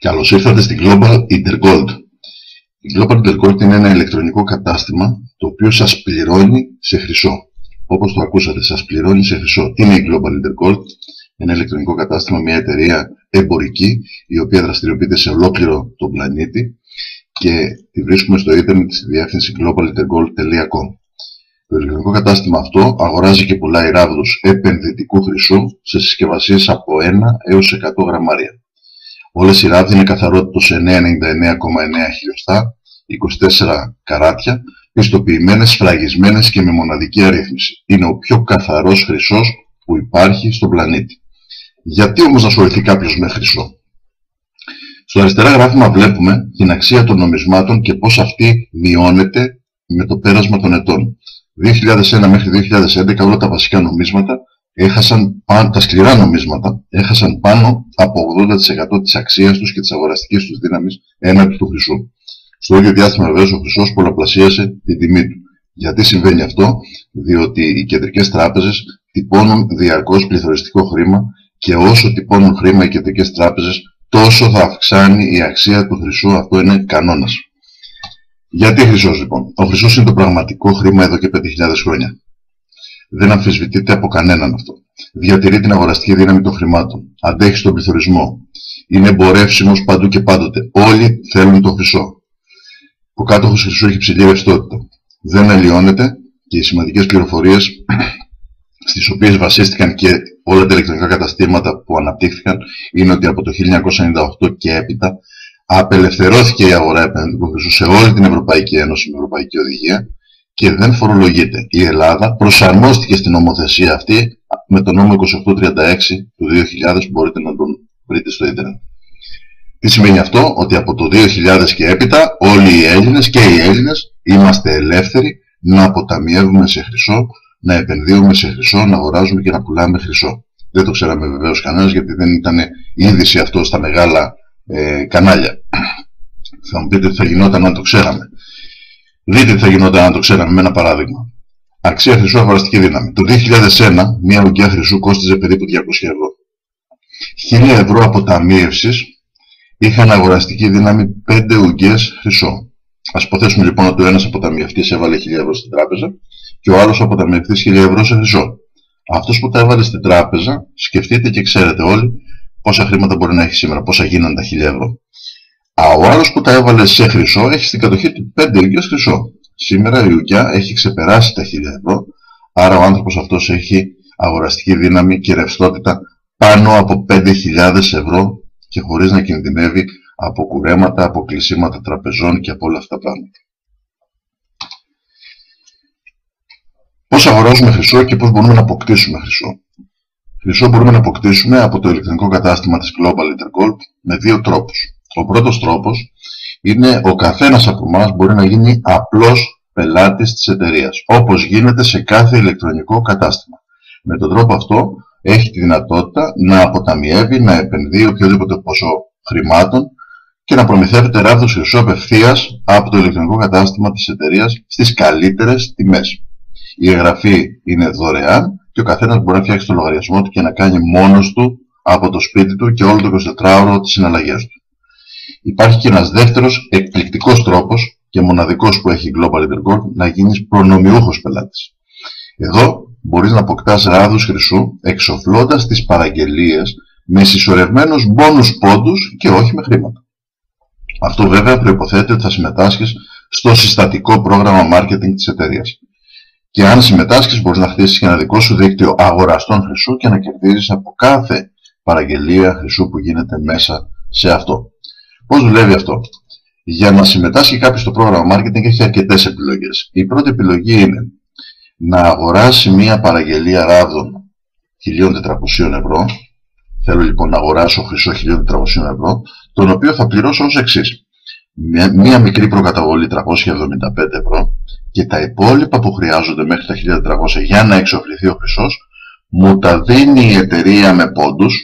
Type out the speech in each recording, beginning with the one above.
Καλώς ήρθατε στην Global Intergold. Η Global Intergold είναι ένα ηλεκτρονικό κατάστημα το οποίο σας πληρώνει σε χρυσό. Όπως το ακούσατε, σας πληρώνει σε χρυσό. Τι είναι η Global Intergold? Ένα ηλεκτρονικό κατάστημα, μια εταιρεία εμπορική η οποία δραστηριοποιείται σε ολόκληρο τον πλανήτη και τη βρίσκουμε στο ίντερνετ στη διεύθυνση globalintergold.com. Το ηλεκτρονικό κατάστημα αυτό αγοράζει και πουλάει ράβδους επενδυτικού χρυσού σε συσκευασίες από 1 έως 100 γραμμάρια. Όλες οι ράβδοι είναι καθαρότητος 999,9 χιλιοστά, 24 καράτια, πιστοποιημένες, σφραγισμένες και με μοναδική αρρύθμιση. Είναι ο πιο καθαρός χρυσός που υπάρχει στον πλανήτη. Γιατί όμως να ασχοληθεί κάποιος με χρυσό? Στο αριστερά γράφημα βλέπουμε την αξία των νομισμάτων και πώς αυτή μειώνεται με το πέρασμα των ετών. 2001 μέχρι 2011 όλα τα βασικά νομίσματα τα σκληρά νομίσματα έχασαν πάνω από 80% της αξίας τους και της αγοραστικής τους δύναμης έναντι του χρυσού. Στο ίδιο διάστημα βεβαίως ο χρυσός πολλαπλασίασε την τιμή του. Γιατί συμβαίνει αυτό? Διότι οι κεντρικές τράπεζες τυπώνουν διαρκώς πληθωριστικό χρήμα και όσο τυπώνουν χρήμα οι κεντρικές τράπεζες τόσο θα αυξάνει η αξία του χρυσού. Αυτό είναι κανόνας. Γιατί χρυσός λοιπόν? Ο χρυσός είναι το πραγματικό χρήμα εδώ και 5.000 χρόνια. Δεν αμφισβητείται από κανέναν αυτό. Διατηρεί την αγοραστική δύναμη των χρημάτων. Αντέχει στον πληθωρισμό. Είναι εμπορεύσιμος παντού και πάντοτε. Όλοι θέλουν το χρυσό. Ο κάτοχος χρυσού έχει ψηλή ρευστότητα. Δεν αλλοιώνεται και οι σημαντικές πληροφορίες στις οποίες βασίστηκαν και όλα τα ηλεκτρονικά καταστήματα που αναπτύχθηκαν είναι ότι από το 1998 και έπειτα απελευθερώθηκε η αγορά επενδυτικού χρυσού σε όλη την Ευρωπαϊκή Ένωση με Ευρωπαϊκή Οδηγία και δεν φορολογείται. Η Ελλάδα προσαρμόστηκε στην νομοθεσία αυτή με τον νόμο 2836 του 2000 που μπορείτε να τον βρείτε στο ίντερνετ. Τι σημαίνει αυτό? Ότι από το 2000 και έπειτα όλοι οι Έλληνες και οι Έλληνες είμαστε ελεύθεροι να αποταμιεύουμε σε χρυσό, να επενδύουμε σε χρυσό, να αγοράζουμε και να πουλάμε χρυσό. Δεν το ξέραμε βεβαίως κανένας γιατί δεν ήταν είδηση αυτό στα μεγάλα κανάλια. Θα μου πείτε τι θα γινόταν αν το ξέραμε. Δείτε τι θα γινόταν αν το ξέραμε με ένα παράδειγμα. Αξία χρυσού αγοραστική δύναμη. Το 2001 μια ουγγιά χρυσού κόστιζε περίπου 200 ευρώ. 1.000 ευρώ αποταμίευσης είχαν αγοραστική δύναμη 5 ουγγιές χρυσό. Ας υποθέσουμε λοιπόν ότι ο ένας αποταμιευτής έβαλε 1.000 ευρώ στην τράπεζα και ο άλλος αποταμιευτής 1.000 ευρώ σε χρυσό. Αυτός που τα έβαλε στην τράπεζα, σκεφτείτε και ξέρετε όλοι πόσα χρήματα μπορεί να έχει σήμερα, πόσα γίνανε τα 1.000 ευρώ. Ο άλλος που τα έβαλε σε χρυσό έχει στην κατοχή του 5 ουγγιές χρυσό. Σήμερα η ουγγιά έχει ξεπεράσει τα 1.000 ευρώ, άρα ο άνθρωπος αυτός έχει αγοραστική δύναμη και ρευστότητα πάνω από 5.000 ευρώ και χωρίς να κινδυνεύει από κουρέματα, από κλεισίματα τραπεζών και από όλα αυτά τα πράγματα. Πώς αγοράζουμε χρυσό και πώς μπορούμε να αποκτήσουμε χρυσό? Χρυσό μπορούμε να αποκτήσουμε από το ηλεκτρονικό κατάστημα της Global Intergold με δύο τρόπους. Ο πρώτος τρόπος είναι ο καθένας από εμάς μπορεί να γίνει απλός πελάτης της εταιρείας, όπως γίνεται σε κάθε ηλεκτρονικό κατάστημα. Με τον τρόπο αυτό έχει τη δυνατότητα να αποταμιεύει, να επενδύει οποιοδήποτε ποσό χρημάτων και να προμηθεύεται ράβδος χρυσού απευθείας από το ηλεκτρονικό κατάστημα της εταιρείας στις καλύτερες τιμές. Η εγγραφή είναι δωρεάν και ο καθένας μπορεί να φτιάξει το λογαριασμό του και να κάνει μόνος του από το σπίτι του και όλο το 24ωρο τις συναλλαγές του. Υπάρχει και ένας δεύτερος εκπληκτικός τρόπος και μοναδικός που έχει η Global Intergold να γίνεις προνομιούχος πελάτης. Εδώ μπορείς να αποκτάς ράβδους χρυσού εξοφλώντας τις παραγγελίες με συσσωρευμένους μπόνους πόντους και όχι με χρήματα. Αυτό βέβαια προϋποθέτει ότι θα συμμετάσχεις στο συστατικό πρόγραμμα marketing της εταιρείας. Και αν συμμετάσχεις μπορείς να χτίσεις και ένα δικό σου δίκτυο αγοραστών χρυσού και να κερδίζεις από κάθε παραγγελία χρυσού που γίνεται μέσα σε αυτό. Πώς δουλεύει αυτό? Για να συμμετάσχει κάποιος στο πρόγραμμα marketing έχει αρκετές επιλογές. Η πρώτη επιλογή είναι να αγοράσει μία παραγγελία ράβδων 1.400 ευρώ. Θέλω λοιπόν να αγοράσω χρυσό 1.400 ευρώ, τον οποίο θα πληρώσω ως εξής. Μία μικρή προκαταβολή 375 ευρώ και τα υπόλοιπα που χρειάζονται μέχρι τα 1.400 για να εξοφληθεί ο χρυσός μου τα δίνει η εταιρεία με πόντους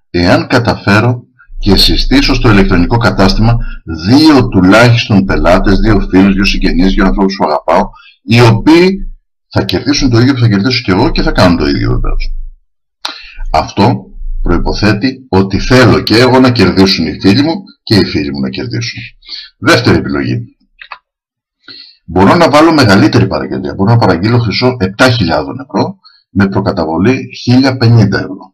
εάν καταφέρω και συστήσω στο ηλεκτρονικό κατάστημα δύο τουλάχιστον πελάτες, δύο φίλους, δύο συγγενείς, δύο ανθρώπους που αγαπάω, οι οποίοι θα κερδίσουν το ίδιο που θα κερδίσω και εγώ και θα κάνουν το ίδιο βεβαίως. Αυτό προϋποθέτει ότι θέλω και εγώ να κερδίσουν οι φίλοι μου και οι φίλοι μου να κερδίσουν. Δεύτερη επιλογή. Μπορώ να βάλω μεγαλύτερη παραγγελία. Μπορώ να παραγγείλω χρυσό 7.000 ευρώ με προκαταβολή 1.050 ευρώ.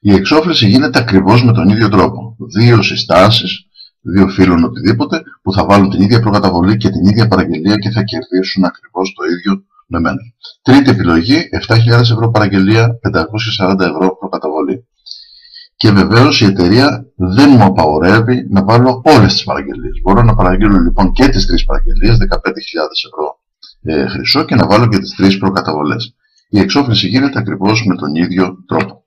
Η εξόφληση γίνεται ακριβώς με τον ίδιο τρόπο. Δύο συστάσεις, δύο φίλων οτιδήποτε, που θα βάλουν την ίδια προκαταβολή και την ίδια παραγγελία και θα κερδίσουν ακριβώς το ίδιο με μένα. Τρίτη επιλογή, 7.000 ευρώ παραγγελία, 540 ευρώ προκαταβολή. Και βεβαίως η εταιρεία δεν μου απαγορεύει να βάλω όλες τις παραγγελίες. Μπορώ να παραγγείλω λοιπόν και τις τρεις παραγγελίες, 15.000 ευρώ χρυσό, και να βάλω και τις τρεις προκαταβολές. Η εξόφληση γίνεται ακριβώς με τον ίδιο τρόπο.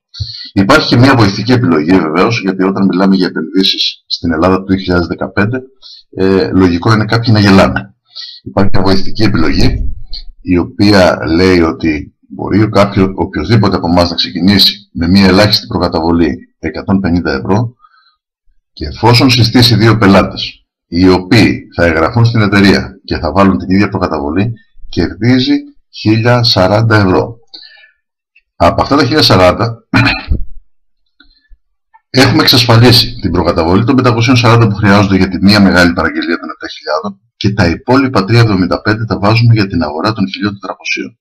Υπάρχει και μια βοηθητική επιλογή βεβαίως, γιατί όταν μιλάμε για επενδύσεις στην Ελλάδα του 2015, λογικό είναι κάποιοι να γελάνε. Υπάρχει μια βοηθητική επιλογή, η οποία λέει ότι μπορεί οποιοδήποτε από εμάς να ξεκινήσει με μια ελάχιστη προκαταβολή 150 ευρώ και εφόσον συστήσει δύο πελάτες, οι οποίοι θα εγγραφούν στην εταιρεία και θα βάλουν την ίδια προκαταβολή, κερδίζει 1.040 ευρώ. Από αυτά τα 1.040 έχουμε εξασφαλίσει την προκαταβολή των 540 που χρειάζονται για τη μία μεγάλη παραγγελία των 7.000 και τα υπόλοιπα 375 τα βάζουμε για την αγορά των 1.400,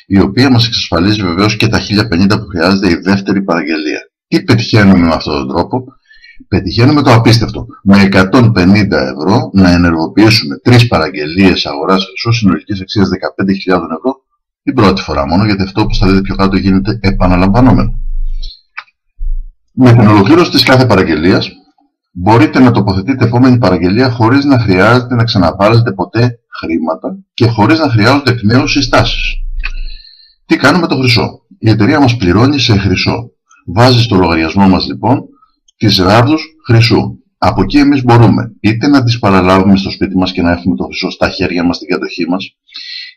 η οποία μας εξασφαλίζει βεβαίως και τα 1.050 που χρειάζεται η δεύτερη παραγγελία. Τι πετυχαίνουμε με αυτόν τον τρόπο? Πετυχαίνουμε το απίστευτο. Με 150 ευρώ να ενεργοποιήσουμε τρεις παραγγελίες αγοράς χρυσού συνολικής αξίας 15.000 ευρώ την πρώτη φορά μόνο, γιατί αυτό, όπως θα δείτε πιο κάτω, γίνεται επαναλαμβανόμενο. Με την ολοκλήρωση της κάθε παραγγελίας μπορείτε να τοποθετείτε επόμενη παραγγελία χωρίς να χρειάζεται να ξαναβάζετε ποτέ χρήματα και χωρίς να χρειάζονται εκ νέου συστάσεις. Τι κάνουμε το χρυσό? Η εταιρεία μας πληρώνει σε χρυσό. Βάζει στο λογαριασμό μας λοιπόν τις ράβδους χρυσού. Από εκεί εμείς μπορούμε είτε να τις παραλάβουμε στο σπίτι μας και να έχουμε το χρυσό στα χέρια μας, στην κατοχή μας,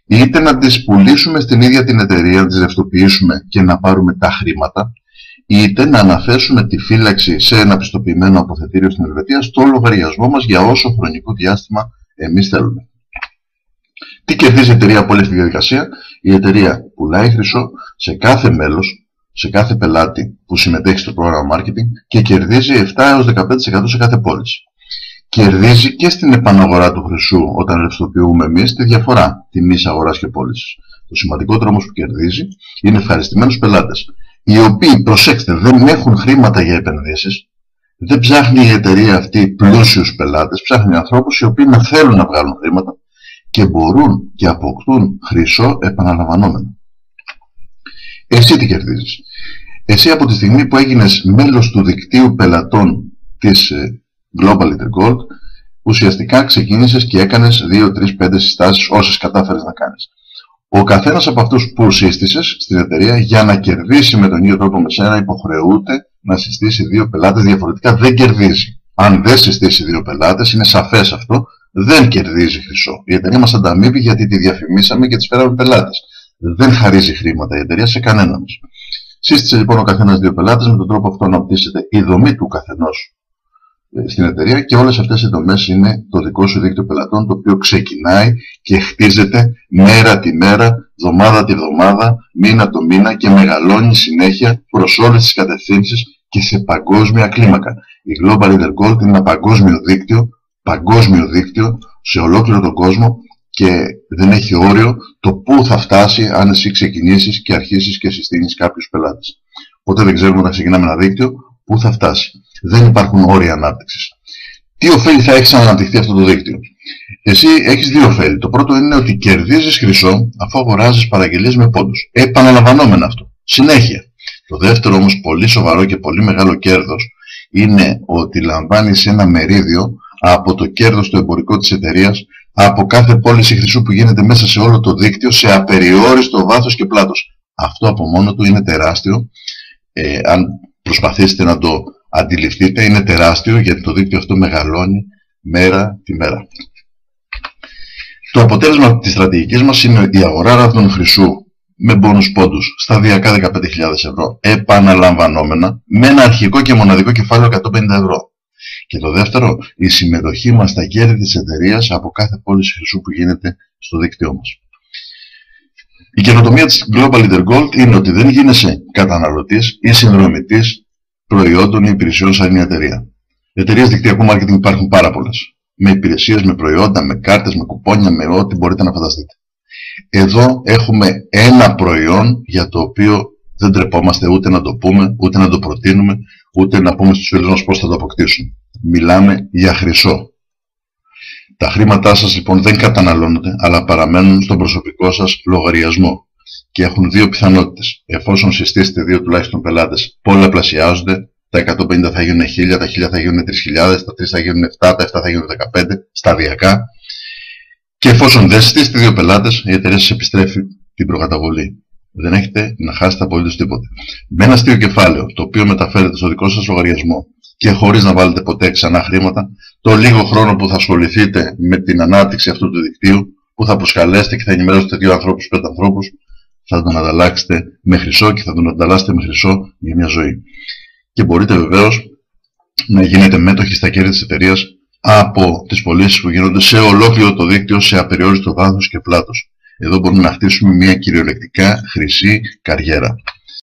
είτε να τις πουλήσουμε στην ίδια την εταιρεία, να τις ρευστοποιήσουμε και να πάρουμε τα χρήματα, είτε να αναθέσουμε τη φύλαξη σε ένα πιστοποιημένο αποθετήριο στην Ελβετία στο λογαριασμό μας για όσο χρονικό διάστημα εμείς θέλουμε. Τι κερδίζει η εταιρεία από όλη αυτή τη διαδικασία? Η εταιρεία πουλάει χρυσό σε κάθε μέλος, σε κάθε πελάτη που συμμετέχει στο πρόγραμμα marketing και κερδίζει 7 έως 15% σε κάθε πώληση. Κερδίζει και στην επαναγορά του χρυσού όταν ρευστοποιούμε εμείς τη διαφορά τιμής αγοράς και πώλησης. Το σημαντικότερο όμως που κερδίζει είναι ευχαριστημένους πελάτες, οι οποίοι, προσέξτε, δεν έχουν χρήματα για επενδύσεις. Δεν ψάχνει η εταιρεία αυτή πλούσιους πελάτες, ψάχνει ανθρώπους οι οποίοι να θέλουν να βγάλουν χρήματα και μπορούν και αποκτούν χρυσό επαναλαμβανόμενο. Εσύ τι κερδίζεις? Εσύ από τη στιγμή που έγινες μέλος του δικτύου πελατών της Global Leader Gold, ουσιαστικά ξεκίνησες και έκανες 2, 3, 5 συστάσεις, όσες κατάφερες να κάνεις. Ο καθένας από αυτούς που σύστησες στην εταιρεία, για να κερδίσει με τον ίδιο τρόπο με σένα, υποχρεούται να συστήσει δύο πελάτες, διαφορετικά δεν κερδίζει. Αν δεν συστήσει δύο πελάτες, είναι σαφές αυτό, δεν κερδίζει χρυσό. Η εταιρεία μας ανταμείβει γιατί τη διαφημίσαμε και της φέραμε πελάτες. Δεν χαρίζει χρήματα η εταιρεία σε κανέναν μας. Σύστησε λοιπόν ο καθένας δύο πελάτες, με τον τρόπο αυτό αναπτύσσεται η δομή του καθενός στην εταιρεία και όλες αυτές οι δομές είναι το δικό σου δίκτυο πελατών, το οποίο ξεκινάει και χτίζεται μέρα τη μέρα, εβδομάδα τη εβδομάδα, μήνα το μήνα και μεγαλώνει συνέχεια προς όλες τις κατευθύνσεις και σε παγκόσμια κλίμακα. Η Global Leader Gold είναι ένα παγκόσμιο δίκτυο σε ολόκληρο τον κόσμο και δεν έχει όριο το πού θα φτάσει αν εσύ ξεκινήσεις και αρχίσεις και συστήνεις κάποιους πελάτες. Οπότε δεν ξέρουμε όταν ξεκινάμε ένα δίκτυο πού θα φτάσει. Δεν υπάρχουν όρια ανάπτυξης. Τι ωφέλη θα έχεις αν αναπτυχθεί αυτό το δίκτυο? Εσύ έχεις δύο ωφέλη. Το πρώτο είναι ότι κερδίζεις χρυσό αφού αγοράζεις παραγγελίες με πόντους. Επαναλαμβανόμενο αυτό. Συνέχεια. Το δεύτερο όμως πολύ σοβαρό και πολύ μεγάλο κέρδος είναι ότι λαμβάνεις ένα μερίδιο από το κέρδος του εμπορικού της εταιρείας από κάθε πώληση χρυσού που γίνεται μέσα σε όλο το δίκτυο σε απεριόριστο βάθος και πλάτος. Αυτό από μόνο του είναι τεράστιο. Αν προσπαθήσετε να το αντιληφθείτε, είναι τεράστιο γιατί το δίκτυο αυτό μεγαλώνει μέρα τη μέρα. Το αποτέλεσμα της στρατηγικής μας είναι η αγορά ράβδων χρυσού με μπόνους πόντους σταδιακά 15.000 ευρώ επαναλαμβανόμενα με ένα αρχικό και μοναδικό κεφάλαιο 150 ευρώ. Και το δεύτερο, η συμμετοχή μας στα κέρδη της εταιρείας από κάθε πώληση χρυσού που γίνεται στο δίκτυό μας. Η καινοτομία της Global Leader Gold είναι ότι δεν γίνεσαι καταναλωτής ή συνδρομητής προϊόντων ή υπηρεσιών σαν μια εταιρεία. Εταιρείες δικτυακού μάρκετινγκ υπάρχουν πάρα πολλές. Με υπηρεσίες, με προϊόντα, με κάρτες, με κουπόνια, με ό,τι μπορείτε να φανταστείτε. Εδώ έχουμε ένα προϊόν για το οποίο δεν τρεπόμαστε ούτε να το πούμε, ούτε να το προτείνουμε, ούτε να πούμε στους φίλους μας πώς θα το αποκτήσουν. Μιλάμε για χρυσό. Τα χρήματά σας λοιπόν δεν καταναλώνονται, αλλά παραμένουν στον προσωπικό σας λογαριασμό. Και έχουν δύο πιθανότητες. Εφόσον συστήσετε δύο τουλάχιστον πελάτες, πολλαπλασιάζονται. Τα 150 θα γίνουν 1000, τα 1000 θα γίνουν 3000, τα 3 θα γίνουν 7, τα 7 θα γίνουν 15, σταδιακά. Και εφόσον δεν συστήσετε δύο πελάτες, η εταιρεία σας επιστρέφει την προκαταβολή. Δεν έχετε να χάσετε απολύτως τίποτε. Με ένα αστείο κεφάλαιο, το οποίο μεταφέρετε στο δικό σας λογαριασμό και χωρίς να βάλετε ποτέ ξανά χρήματα, το λίγο χρόνο που θα ασχοληθείτε με την ανάπτυξη αυτού του δικτύου, που θα προσκαλέσετε και θα ενημερώσετε 2 ανθρώπους, 5 ανθρώπους, θα τον ανταλλάξετε με χρυσό και θα τον ανταλλάσσετε με χρυσό για μια ζωή. Και μπορείτε βεβαίως να γίνετε μέτοχοι στα κέρδη της εταιρείας από τις πωλήσεις που γίνονται σε ολόκληρο το δίκτυο, σε απεριόριστο βάθος και πλάτος. Εδώ μπορούμε να χτίσουμε μια κυριολεκτικά χρυσή καριέρα.